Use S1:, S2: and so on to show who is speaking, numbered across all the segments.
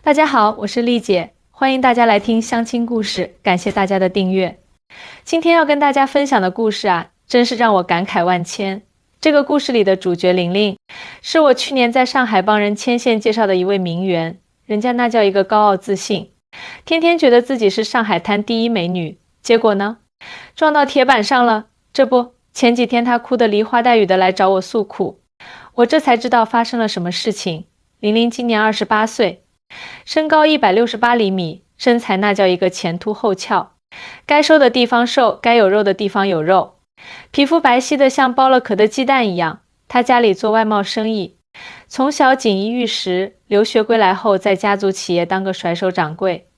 S1: 大家好，我是丽姐，欢迎大家来听相亲故事，感谢大家的订阅。今天要跟大家分享的故事啊，真是让我感慨万千。这个故事里的主角玲玲，是我去年在上海帮人牵线介绍的一位名媛，人家那叫一个高傲自信，天天觉得自己是上海滩第一美女，结果呢，撞到铁板上了。这不，前几天她哭得梨花带雨的来找我诉苦，我这才知道发生了什么事情。玲玲今年28岁，身高168厘米，身材那叫一个前凸后翘，该瘦的地方瘦，该有肉的地方有肉，皮肤白皙的像剥了壳的鸡蛋一样。他家里做外贸生意，从小锦衣玉食，留学归来后在家族企业当个甩手掌柜，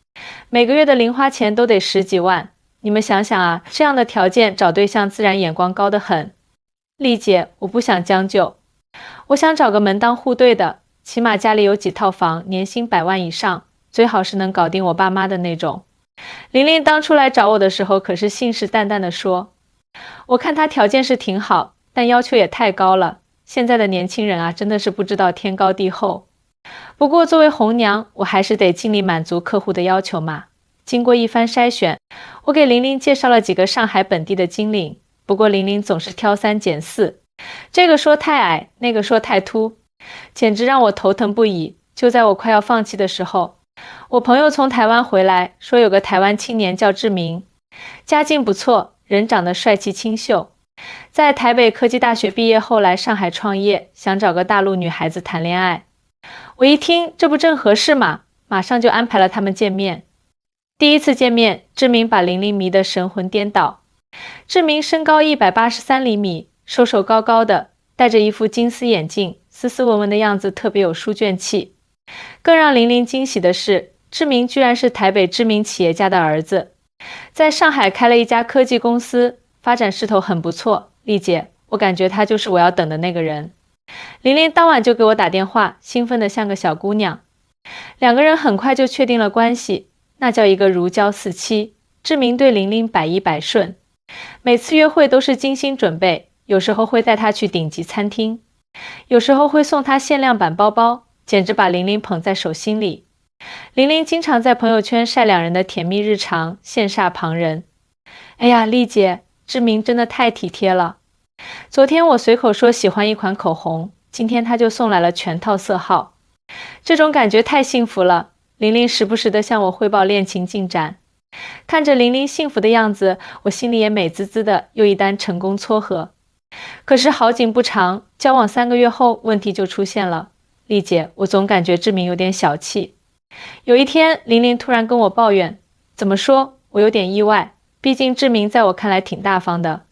S1: 每个月的零花钱都得10几万。你们想想啊，这样的条件找对象自然眼光高得很。丽姐，我不想将就，我想找个门当户对的，起码家里有几套房，年薪100万以上，最好是能搞定我爸妈的那种。玲玲当初来找我的时候可是信誓旦旦地说，我看她条件是挺好，但要求也太高了，现在的年轻人啊，真的是不知道天高地厚。不过作为红娘，我还是得尽力满足客户的要求嘛。经过一番筛选，我给玲玲介绍了几个上海本地的金领，不过玲玲总是挑三拣四，这个说太矮，那个说太秃，简直让我头疼不已。就在我快要放弃的时候，我朋友从台湾回来，说有个台湾青年叫志明，家境不错，人长得帅气清秀，在台北科技大学毕业后来上海创业，想找个大陆女孩子谈恋爱。我一听，这不正合适吗？马上就安排了他们见面。第一次见面，志明把玲玲迷得神魂颠倒。志明身高183厘米，瘦瘦高高的，戴着一副金丝眼镜，斯斯文文的样子特别有书卷气。更让玲玲惊喜的是，志明居然是台北知名企业家的儿子，在上海开了一家科技公司，发展势头很不错。丽姐，我感觉他就是我要等的那个人。玲玲当晚就给我打电话，兴奋得像个小姑娘。两个人很快就确定了关系，那叫一个如胶似漆。志明对玲玲百依百顺，每次约会都是精心准备，有时候会带她去顶级餐厅，有时候会送她限量版包包，简直把玲玲捧在手心里。玲玲经常在朋友圈晒两人的甜蜜日常，羡煞旁人。哎呀，丽姐，志明真的太体贴了。昨天我随口说喜欢一款口红，今天他就送来了全套色号，这种感觉太幸福了。玲玲时不时地向我汇报恋情进展，看着玲玲幸福的样子，我心里也美滋滋的，又一单成功撮合。可是好景不长，交往3个月后，问题就出现了。丽姐，我总感觉志明有点小气。有一天，玲玲突然跟我抱怨，怎么说，我有点意外，毕竟志明在我看来挺大方的。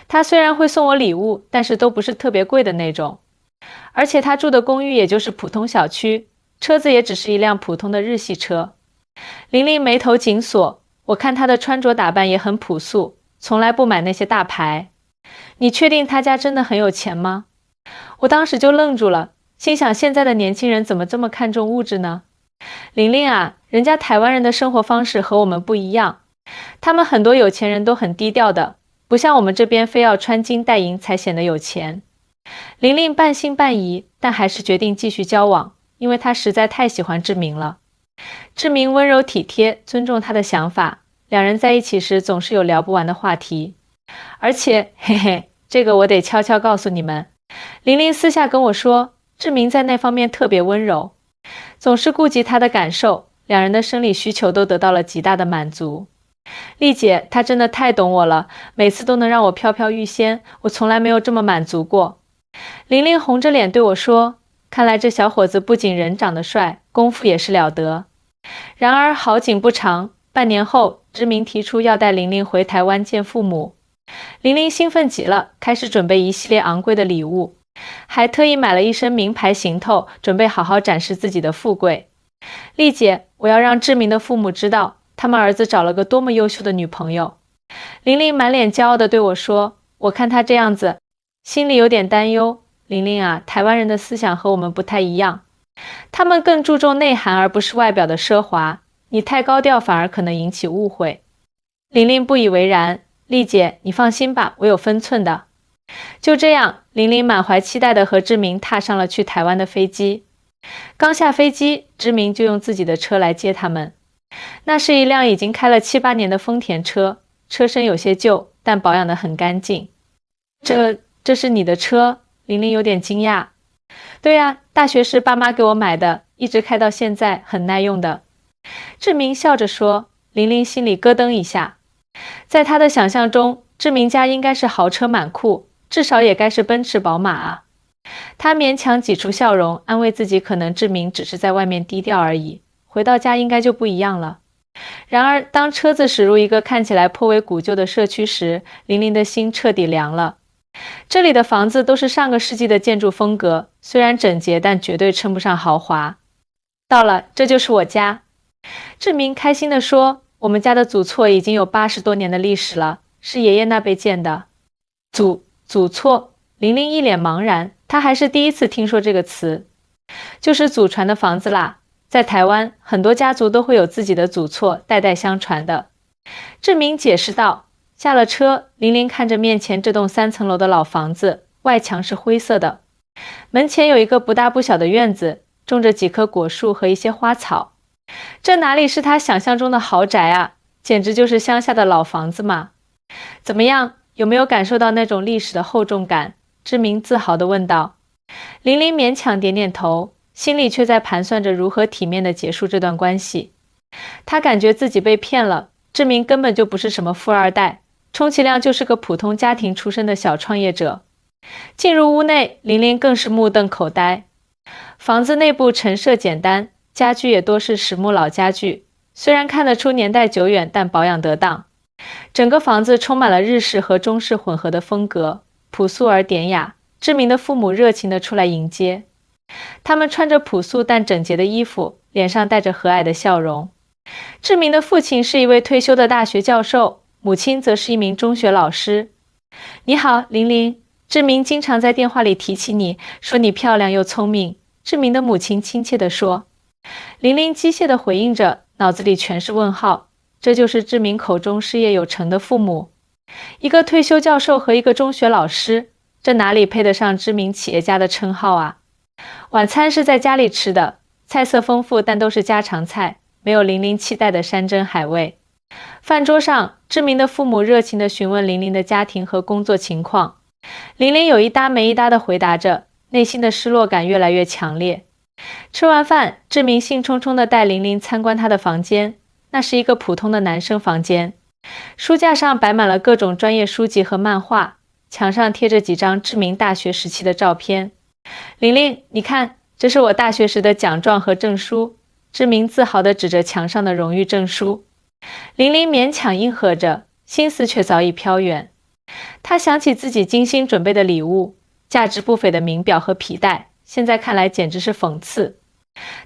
S1: 他虽然会送我礼物，但是都不是特别贵的那种，而且他住的公寓也就是普通小区，车子也只是一辆普通的日系车。玲玲眉头紧锁，我看她的穿着打扮也很朴素，从来不买那些大牌。你确定他家真的很有钱吗？我当时就愣住了，心想现在的年轻人怎么这么看重物质呢？玲玲啊，人家台湾人的生活方式和我们不一样，他们很多有钱人都很低调的，不像我们这边非要穿金戴银才显得有钱。玲玲半信半疑，但还是决定继续交往，因为她实在太喜欢志明了。志明温柔体贴，尊重她的想法，两人在一起时总是有聊不完的话题。而且，嘿嘿，这个我得悄悄告诉你们，玲玲私下跟我说，志明在那方面特别温柔，总是顾及她的感受，两人的生理需求都得到了极大的满足。丽姐，她真的太懂我了，每次都能让我飘飘欲仙，我从来没有这么满足过。玲玲红着脸对我说，看来这小伙子不仅人长得帅，功夫也是了得。然而好景不长，半年后，志明提出要带玲玲回台湾见父母。玲玲兴奋极了，开始准备一系列昂贵的礼物，还特意买了一身名牌行头，准备好好展示自己的富贵。丽姐，我要让志明的父母知道，他们儿子找了个多么优秀的女朋友。玲玲满脸骄傲地对我说，我看他这样子，心里有点担忧。玲玲啊，台湾人的思想和我们不太一样，他们更注重内涵而不是外表的奢华，你太高调反而可能引起误会。玲玲不以为然，丽姐，你放心吧，我有分寸的。就这样，玲玲满怀期待地和志明踏上了去台湾的飞机。刚下飞机，志明就用自己的车来接他们。那是一辆已经开了7、8年的丰田车，车身有些旧，但保养得很干净。这是你的车？玲玲有点惊讶。对呀，大学时爸妈给我买的，一直开到现在，很耐用的。志明笑着说。玲玲心里咯噔一下，在他的想象中，志明家应该是豪车满库，至少也该是奔驰宝马啊。他勉强挤出笑容，安慰自己可能志明只是在外面低调而已，回到家应该就不一样了。然而当车子驶入一个看起来颇为古旧的社区时，玲玲的心彻底凉了。这里的房子都是上个世纪的建筑风格，虽然整洁，但绝对称不上豪华。到了，这就是我家。志明开心地说，我们家的祖厝已经有80多年的历史了，是爷爷那辈建的。祖厝？玲玲一脸茫然，她还是第一次听说这个词。就是祖传的房子啦，在台湾，很多家族都会有自己的祖厝，代代相传的。志明解释道。下了车，玲玲看着面前这栋3层楼的老房子，外墙是灰色的，门前有一个不大不小的院子，种着几棵果树和一些花草。这哪里是他想象中的豪宅啊，简直就是乡下的老房子嘛。怎么样，有没有感受到那种历史的厚重感？志明自豪地问道。玲玲勉强点点头，心里却在盘算着如何体面地结束这段关系。她感觉自己被骗了，志明根本就不是什么富二代，充其量就是个普通家庭出身的小创业者。进入屋内，玲玲更是目瞪口呆。房子内部陈设简单，家具也多是实木老家具，虽然看得出年代久远，但保养得当。整个房子充满了日式和中式混合的风格，朴素而典雅。志明的父母热情地出来迎接，他们穿着朴素但整洁的衣服，脸上带着和蔼的笑容。志明的父亲是一位退休的大学教授，母亲则是一名中学老师。你好，玲玲。志明经常在电话里提起你，说你漂亮又聪明。志明的母亲亲切地说。玲玲机械地回应着，脑子里全是问号。这就是志明口中事业有成的父母，一个退休教授和一个中学老师，这哪里配得上知名企业家的称号啊？晚餐是在家里吃的，菜色丰富，但都是家常菜，没有玲玲期待的山珍海味。饭桌上，志明的父母热情地询问玲玲的家庭和工作情况。玲玲有一搭没一搭地回答着，内心的失落感越来越强烈。吃完饭，志明兴冲冲地带玲玲参观他的房间，那是一个普通的男生房间。书架上摆满了各种专业书籍和漫画，墙上贴着几张志明大学时期的照片。玲玲，你看，这是我大学时的奖状和证书。志明自豪地指着墙上的荣誉证书。玲玲勉强应和着，心思却早已飘远。她想起自己精心准备的礼物，价值不菲的名表和皮带，现在看来简直是讽刺。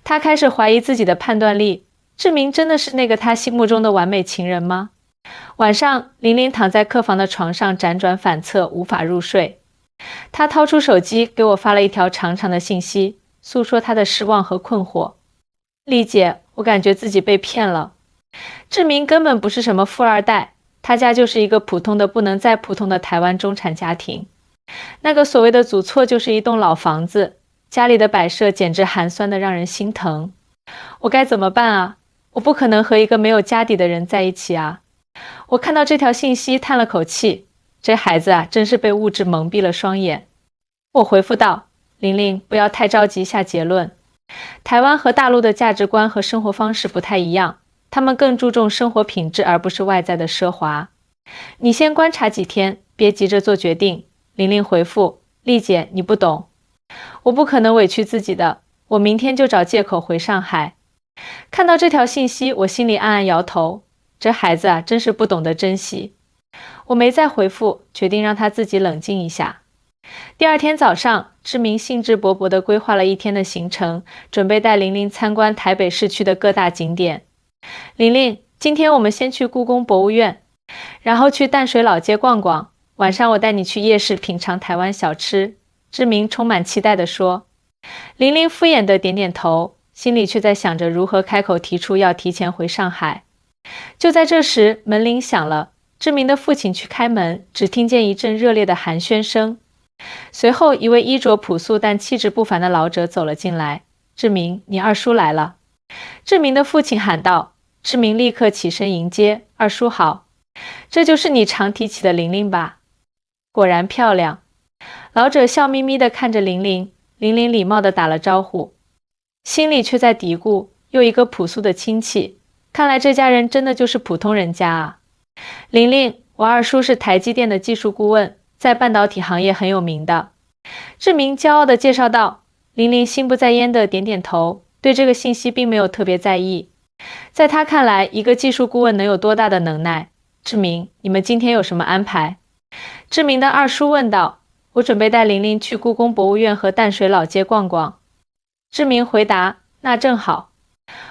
S1: 她开始怀疑自己的判断力，志明真的是那个她心目中的完美情人吗？晚上，玲玲躺在客房的床上辗转反侧，无法入睡。她掏出手机给我发了一条长长的信息，诉说她的失望和困惑。丽姐，我感觉自己被骗了。志明根本不是什么富二代，他家就是一个普通的不能再普通的台湾中产家庭。那个所谓的祖厝就是一栋老房子，家里的摆设简直寒酸的让人心疼。我该怎么办啊？我不可能和一个没有家底的人在一起啊。我看到这条信息叹了口气，这孩子啊，真是被物质蒙蔽了双眼。我回复道，玲玲，不要太着急下结论。台湾和大陆的价值观和生活方式不太一样，他们更注重生活品质而不是外在的奢华。你先观察几天，别急着做决定。玲玲回复，丽姐，你不懂。我不可能委屈自己的，我明天就找借口回上海。看到这条信息，我心里暗暗摇头，这孩子啊，真是不懂得珍惜。我没再回复，决定让他自己冷静一下。第二天早上，志明兴致勃勃地规划了一天的行程，准备带玲玲参观台北市区的各大景点。玲玲，今天我们先去故宫博物院，然后去淡水老街逛逛，晚上我带你去夜市品尝台湾小吃。志明充满期待地说。玲玲敷衍地点点头，心里却在想着如何开口提出要提前回上海。就在这时，门铃响了，志明的父亲去开门，只听见一阵热烈的寒暄声。随后，一位衣着朴素但气质不凡的老者走了进来。志明，你二叔来了。志明的父亲喊道。志明立刻起身迎接，二叔好。这就是你常提起的玲玲吧？果然漂亮。老者笑眯眯地看着玲玲，玲玲礼貌地打了招呼，心里却在嘀咕，又一个朴素的亲戚，看来这家人真的就是普通人家啊。玲玲，我二叔是台积电的技术顾问，在半导体行业很有名的。志明骄傲地介绍道。玲玲心不在焉地点点头，对这个信息并没有特别在意。在他看来，一个技术顾问能有多大的能耐？志明，你们今天有什么安排？志明的二叔问道。我准备带玲玲去故宫博物院和淡水老街逛逛。志明回答。那正好，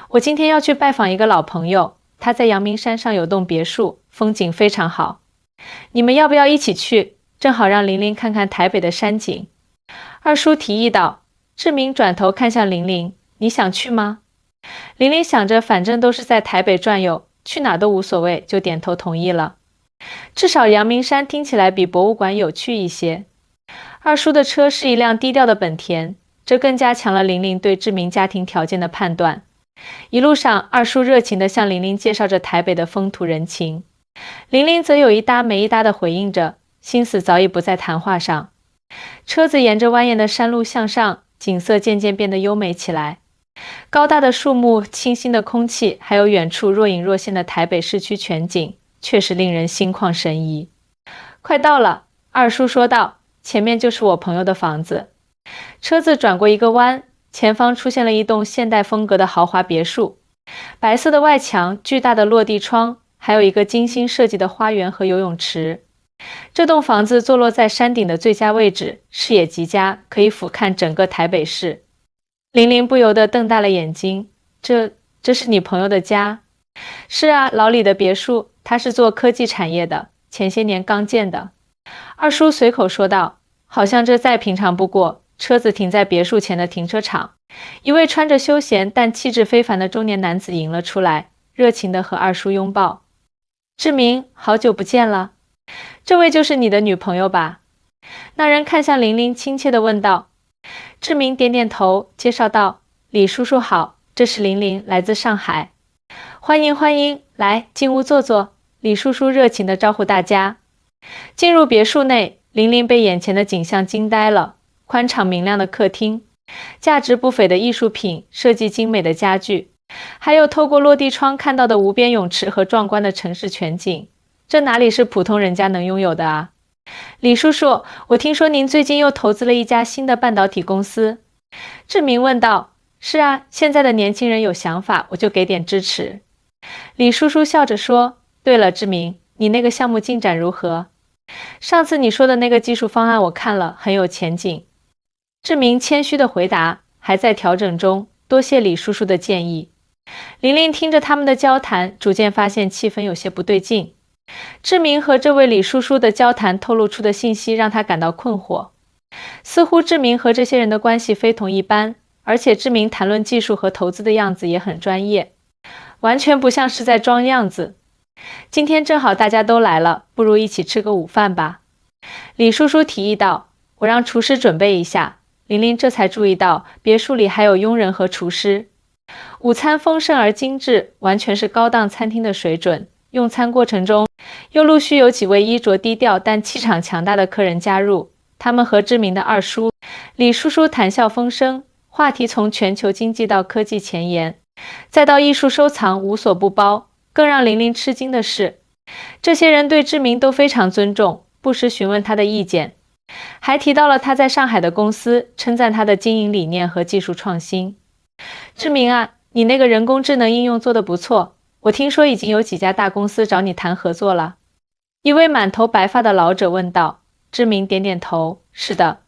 S1: 我今天要去拜访一个老朋友，他在阳明山上有栋别墅，风景非常好。你们要不要一起去？正好让玲玲看看台北的山景。二叔提议道。志明转头看向玲玲，你想去吗？玲玲想着反正都是在台北转悠，去哪都无所谓，就点头同意了。至少阳明山听起来比博物馆有趣一些。二叔的车是一辆低调的本田，这更加强了玲玲对志明家庭条件的判断。一路上，二叔热情地向玲玲介绍着台北的风土人情，玲玲则有一搭没一搭地回应着，心思早已不在谈话上。车子沿着蜿蜒的山路向上，景色渐渐变得优美起来。高大的树木、清新的空气，还有远处若隐若现的台北市区全景，确实令人心旷神怡。快到了，二叔说道，前面就是我朋友的房子。车子转过一个弯，前方出现了一栋现代风格的豪华别墅，白色的外墙、巨大的落地窗，还有一个精心设计的花园和游泳池。这栋房子坐落在山顶的最佳位置，视野极佳，可以俯瞰整个台北市。玲玲不由得瞪大了眼睛，这是你朋友的家？是啊，老李的别墅，他是做科技产业的，前些年刚建的。二叔随口说道，好像这再平常不过。车子停在别墅前的停车场，一位穿着休闲但气质非凡的中年男子迎了出来，热情地和二叔拥抱。志明，好久不见了。这位就是你的女朋友吧？那人看向玲玲，亲切地问道。志明点点头，介绍道，李叔叔好，这是玲玲，来自上海。欢迎欢迎，来进屋坐坐。李叔叔热情地招呼大家。进入别墅内，玲玲被眼前的景象惊呆了。宽敞明亮的客厅，价值不菲的艺术品，设计精美的家具，还有透过落地窗看到的无边泳池和壮观的城市全景，这哪里是普通人家能拥有的啊？李叔叔，我听说您最近又投资了一家新的半导体公司。志明问道。是啊，现在的年轻人有想法，我就给点支持。李叔叔笑着说。对了，志明，你那个项目进展如何？上次你说的那个技术方案我看了，很有前景。志明谦虚地回答，还在调整中，多谢李叔叔的建议。玲玲听着他们的交谈，逐渐发现气氛有些不对劲。志明和这位李叔叔的交谈透露出的信息让他感到困惑，似乎志明和这些人的关系非同一般，而且志明谈论技术和投资的样子也很专业，完全不像是在装样子。今天正好大家都来了，不如一起吃个午饭吧。李叔叔提议道，我让厨师准备一下。玲玲这才注意到别墅里还有佣人和厨师。午餐丰盛而精致，完全是高档餐厅的水准。用餐过程中，又陆续有几位衣着低调但气场强大的客人加入，他们和知名的二叔李叔叔谈笑风生，话题从全球经济到科技前沿，再到艺术收藏，无所不包。更让玲玲吃惊的是，这些人对志明都非常尊重，不时询问他的意见，还提到了他在上海的公司，称赞他的经营理念和技术创新。志明啊，你那个人工智能应用做得不错，我听说已经有几家大公司找你谈合作了。一位满头白发的老者问道。志明点点头，是的。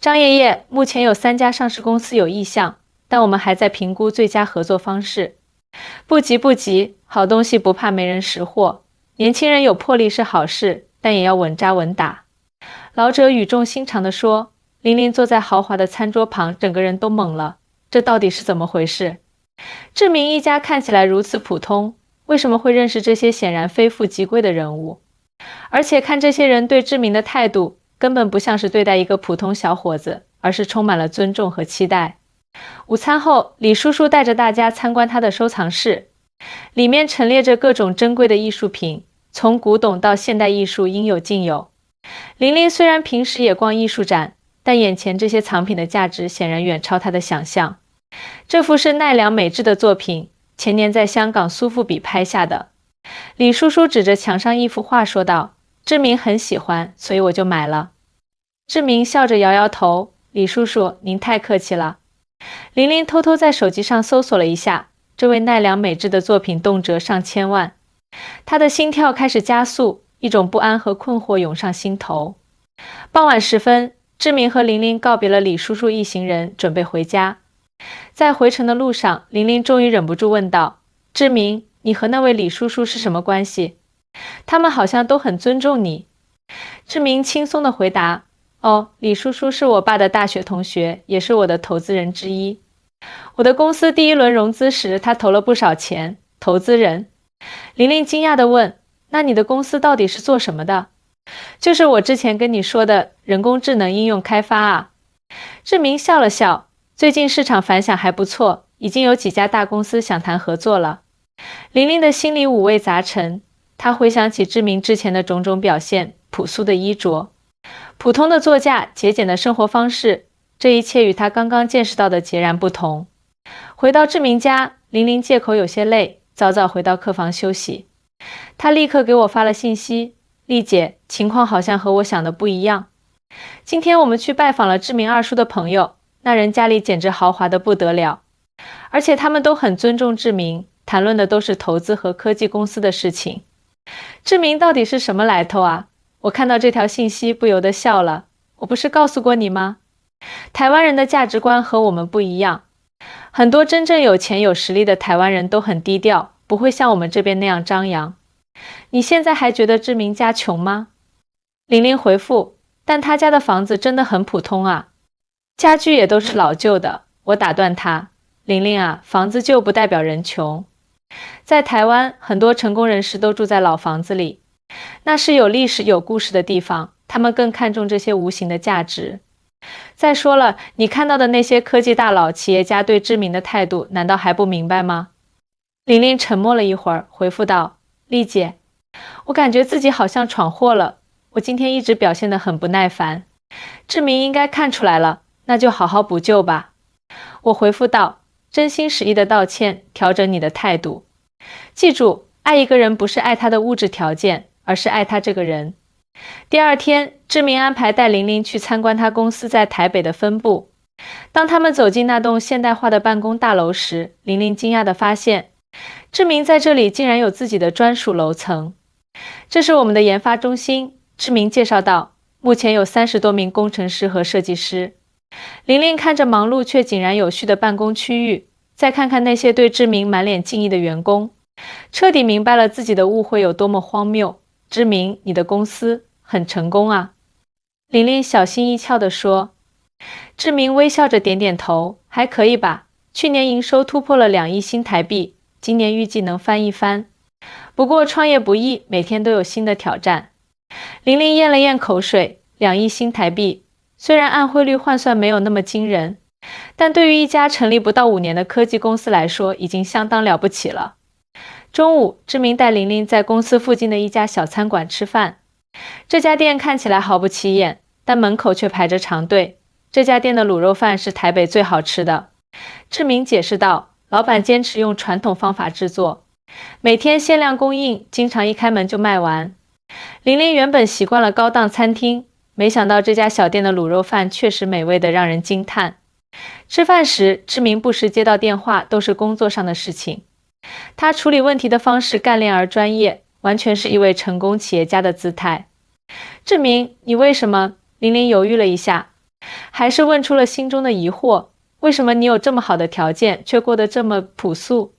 S1: 张爷爷，目前有3家上市公司有意向，但我们还在评估最佳合作方式。不急不急，好东西不怕没人识货，年轻人有魄力是好事，但也要稳扎稳打。老者语重心长地说。玲玲坐在豪华的餐桌旁，整个人都懵了，这到底是怎么回事？志明一家看起来如此普通，为什么会认识这些显然非富即贵的人物？而且看这些人对志明的态度，根本不像是对待一个普通小伙子，而是充满了尊重和期待。午餐后，李叔叔带着大家参观他的收藏室，里面陈列着各种珍贵的艺术品，从古董到现代艺术应有尽有。玲玲虽然平时也逛艺术展，但眼前这些藏品的价值显然远超她的想象。这幅是奈良美智的作品，前年在香港苏富比拍下的。李叔叔指着墙上一幅画说道：“志明很喜欢，所以我就买了。”志明笑着摇摇头：“李叔叔，您太客气了。”玲玲偷偷在手机上搜索了一下，这位奈良美智的作品动辄上千万，她的心跳开始加速，一种不安和困惑涌上心头。傍晚时分，志明和玲玲告别了李叔叔一行人，准备回家。在回程的路上，玲玲终于忍不住问道：“志明，你和那位李叔叔是什么关系？他们好像都很尊重你。”志明轻松地回答：“哦，李叔叔是我爸的大学同学，也是我的投资人之一。我的公司第一轮融资时，他投了不少钱。”投资人？玲玲惊讶地问：“那你的公司到底是做什么的？”“就是我之前跟你说的人工智能应用开发啊。”志明笑了笑：“最近市场反响还不错，已经有几家大公司想谈合作了。”玲玲的心里五味杂陈，她回想起志明之前的种种表现，朴素的衣着，普通的座驾，节俭的生活方式，这一切与她刚刚见识到的截然不同。回到志明家，玲玲借口有些累，早早回到客房休息。她立刻给我发了信息：“丽姐，情况好像和我想的不一样。今天我们去拜访了志明二叔的朋友，那人家里简直豪华的不得了，而且他们都很尊重志明，谈论的都是投资和科技公司的事情。”志明到底是什么来头啊？我看到这条信息不由得笑了。我不是告诉过你吗？台湾人的价值观和我们不一样，很多真正有钱有实力的台湾人都很低调，不会像我们这边那样张扬。你现在还觉得志明家穷吗？玲玲回复：“但他家的房子真的很普通啊，家具也都是老旧的。”我打断他：“玲玲啊，房子旧不代表人穷。在台湾，很多成功人士都住在老房子里，那是有历史有故事的地方，他们更看重这些无形的价值。再说了，你看到的那些科技大佬、企业家对志明的态度，难道还不明白吗？”玲玲沉默了一会儿，回复道：“丽姐，我感觉自己好像闯祸了，我今天一直表现得很不耐烦，志明应该看出来了，那就好好补救吧。”我回复道：“真心实意的道歉，调整你的态度。记住，爱一个人不是爱他的物质条件，而是爱他这个人。”第二天，志明安排带玲玲去参观他公司在台北的分部。当他们走进那栋现代化的办公大楼时，玲玲惊讶地发现，志明在这里竟然有自己的专属楼层。“这是我们的研发中心。”志明介绍道，“目前有30多名工程师和设计师。”玲玲看着忙碌却井然有序的办公区域，再看看那些对志明满脸敬意的员工，彻底明白了自己的误会有多么荒谬。“志明，你的公司很成功啊。”玲玲小心翼翼地说。志明微笑着点点头：“还可以吧，去年营收突破了2亿新台币，今年预计能翻一番。不过创业不易，每天都有新的挑战。”玲玲咽了咽口水，2亿新台币，虽然按汇率换算没有那么惊人，但对于一家成立不到5年的科技公司来说，已经相当了不起了。中午，志明带玲玲在公司附近的一家小餐馆吃饭。这家店看起来毫不起眼，但门口却排着长队。这家店的卤肉饭是台北最好吃的。志明解释道，老板坚持用传统方法制作，每天限量供应，经常一开门就卖完。玲玲原本习惯了高档餐厅，没想到这家小店的卤肉饭确实美味得让人惊叹。吃饭时，志明不时接到电话，都是工作上的事情。他处理问题的方式干练而专业，完全是一位成功企业家的姿态。“志明，你为什么？”玲玲犹豫了一下，还是问出了心中的疑惑：“为什么你有这么好的条件，却过得这么朴素？”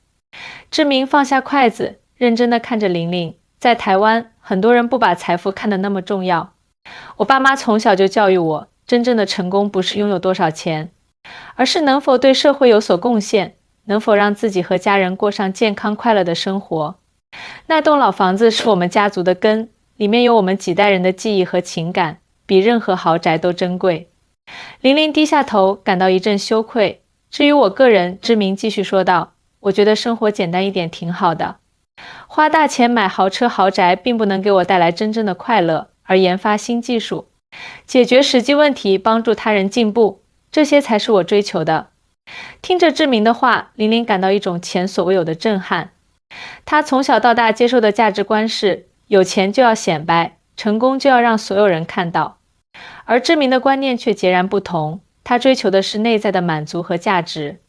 S1: 志明放下筷子，认真地看着玲玲。在台湾，很多人不把财富看得那么重要。我爸妈从小就教育我，真正的成功不是拥有多少钱，而是能否对社会有所贡献，能否让自己和家人过上健康快乐的生活。那栋老房子是我们家族的根，里面有我们几代人的记忆和情感，比任何豪宅都珍贵。玲玲低下头，感到一阵羞愧。至于我个人，志明继续说道，我觉得生活简单一点挺好的。花大钱买豪车豪宅并不能给我带来真正的快乐，而研发新技术，解决实际问题，帮助他人进步，这些才是我追求的。听着志明的话，玲玲感到一种前所未有的震撼。她从小到大接受的价值观是，有钱就要显摆，成功就要让所有人看到。而志明的观念却截然不同，他追求的是内在的满足和价值。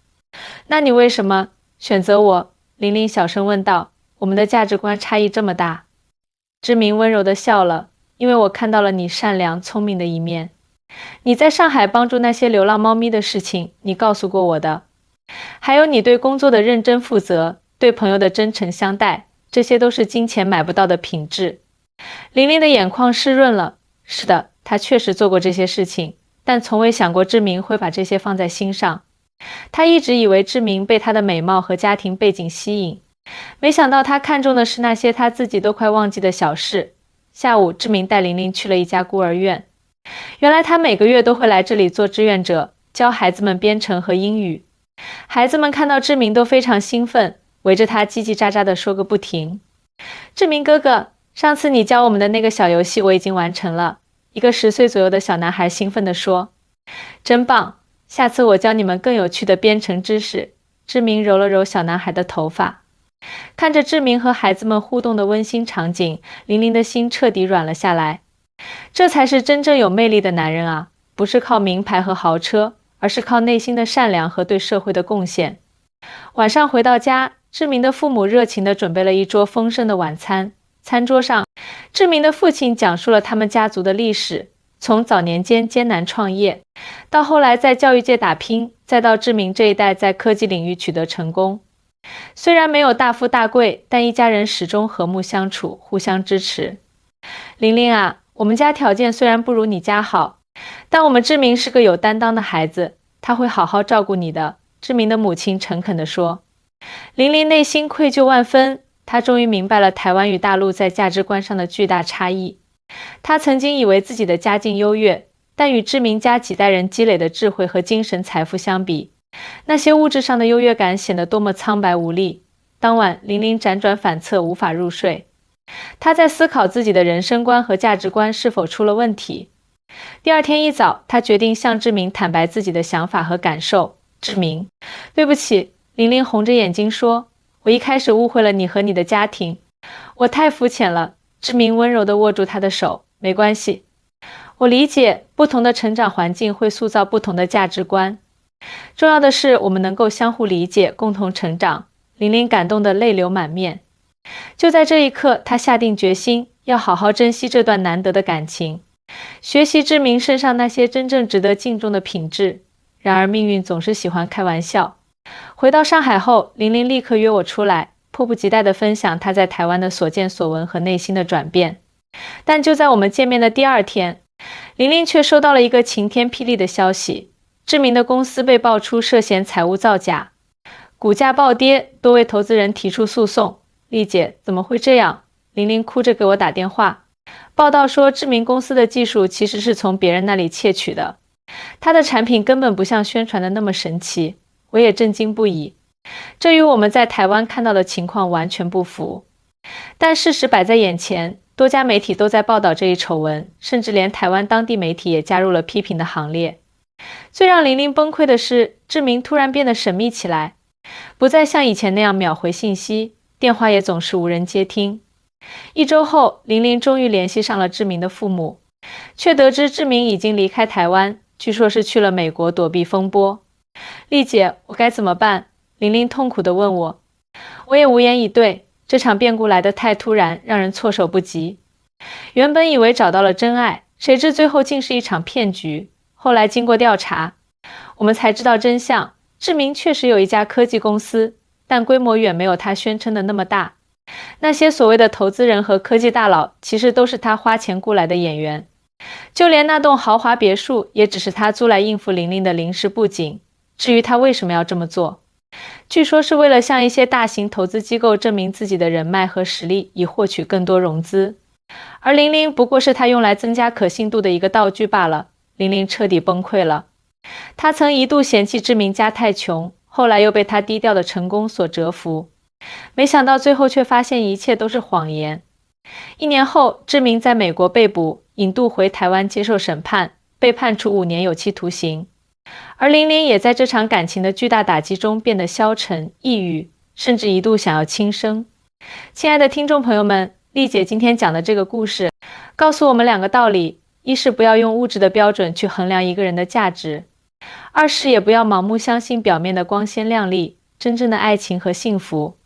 S1: 那你为什么选择我？玲玲小声问道，我们的价值观差异这么大。志明温柔地笑了，因为我看到了你善良聪明的一面。你在上海帮助那些流浪猫咪的事情，你告诉过我的。还有你对工作的认真负责，对朋友的真诚相待，这些都是金钱买不到的品质。玲玲的眼眶湿润了。是的，她确实做过这些事情，但从未想过志明会把这些放在心上。她一直以为志明被她的美貌和家庭背景吸引，没想到他看中的是那些他自己都快忘记的小事。下午，志明带玲玲去了一家孤儿院。原来他每个月都会来这里做志愿者，教孩子们编程和英语。孩子们看到志明都非常兴奋，围着他叽叽喳喳地说个不停。志明哥哥，上次你教我们的那个小游戏我已经完成了，一个10岁左右的小男孩兴奋地说。真棒，下次我教你们更有趣的编程知识。志明揉了揉小男孩的头发。看着志明和孩子们互动的温馨场景，玲玲的心彻底软了下来。这才是真正有魅力的男人啊，不是靠名牌和豪车，而是靠内心的善良和对社会的贡献。晚上回到家，志明的父母热情地准备了一桌丰盛的晚餐。餐桌上，志明的父亲讲述了他们家族的历史，从早年间艰难创业，到后来在教育界打拼，再到志明这一代在科技领域取得成功。虽然没有大富大贵，但一家人始终和睦相处，互相支持。玲玲啊，我们家条件虽然不如你家好，但我们志明是个有担当的孩子，他会好好照顾你的。志明的母亲诚恳地说。玲玲内心愧疚万分，她终于明白了台湾与大陆在价值观上的巨大差异。她曾经以为自己的家境优越，但与志明家几代人积累的智慧和精神财富相比，那些物质上的优越感显得多么苍白无力。当晚，玲玲辗转反侧，无法入睡。她在思考自己的人生观和价值观是否出了问题。第二天一早，她决定向志明坦白自己的想法和感受。志明，对不起，玲玲红着眼睛说，我一开始误会了你和你的家庭，我太肤浅了。志明温柔地握住她的手，没关系，我理解不同的成长环境会塑造不同的价值观。重要的是我们能够相互理解，共同成长。玲玲感动得泪流满面。就在这一刻，她下定决心要好好珍惜这段难得的感情，学习志明身上那些真正值得敬重的品质。然而命运总是喜欢开玩笑。回到上海后，玲玲立刻约我出来，迫不及待地分享她在台湾的所见所闻和内心的转变。但就在我们见面的第二天，玲玲却收到了一个晴天霹雳的消息，志明的公司被爆出涉嫌财务造假，股价暴跌，多位投资人提出诉讼。丽姐，怎么会这样？玲玲哭着给我打电话。报道说，志明公司的技术其实是从别人那里窃取的，他的产品根本不像宣传的那么神奇。我也震惊不已，这与我们在台湾看到的情况完全不符。但事实摆在眼前，多家媒体都在报道这一丑闻，甚至连台湾当地媒体也加入了批评的行列。最让玲玲崩溃的是，志明突然变得神秘起来，不再像以前那样秒回信息，电话也总是无人接听。1周后，玲玲终于联系上了志明的父母，却得知志明已经离开台湾，据说是去了美国躲避风波。丽姐，我该怎么办？玲玲痛苦地问我。我也无言以对，这场变故来得太突然，让人措手不及。原本以为找到了真爱，谁知最后竟是一场骗局。后来经过调查，我们才知道真相，志明确实有一家科技公司，但规模远没有他宣称的那么大。那些所谓的投资人和科技大佬，其实都是他花钱雇来的演员。就连那栋豪华别墅，也只是他租来应付玲玲的临时布景。至于他为什么要这么做，据说是为了向一些大型投资机构证明自己的人脉和实力，以获取更多融资。而玲玲不过是他用来增加可信度的一个道具罢了。玲玲彻底崩溃了。他曾一度嫌弃志明家太穷，后来又被他低调的成功所折服，没想到最后却发现一切都是谎言。1年后，志明在美国被捕，引渡回台湾接受审判，被判处5年有期徒刑。而玲玲也在这场感情的巨大打击中变得消沉、抑郁，甚至一度想要轻生。亲爱的听众朋友们，丽姐今天讲的这个故事，告诉我们2个道理：一是不要用物质的标准去衡量一个人的价值；二是也不要盲目相信表面的光鲜亮丽，真正的爱情和幸福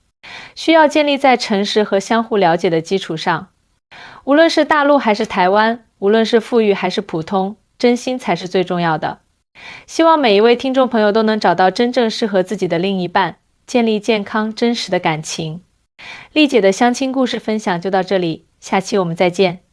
S1: 需要建立在诚实和相互了解的基础上。无论是大陆还是台湾，无论是富裕还是普通，真心才是最重要的。希望每一位听众朋友都能找到真正适合自己的另一半，建立健康真实的感情。丽姐的相亲故事分享就到这里，下期我们再见。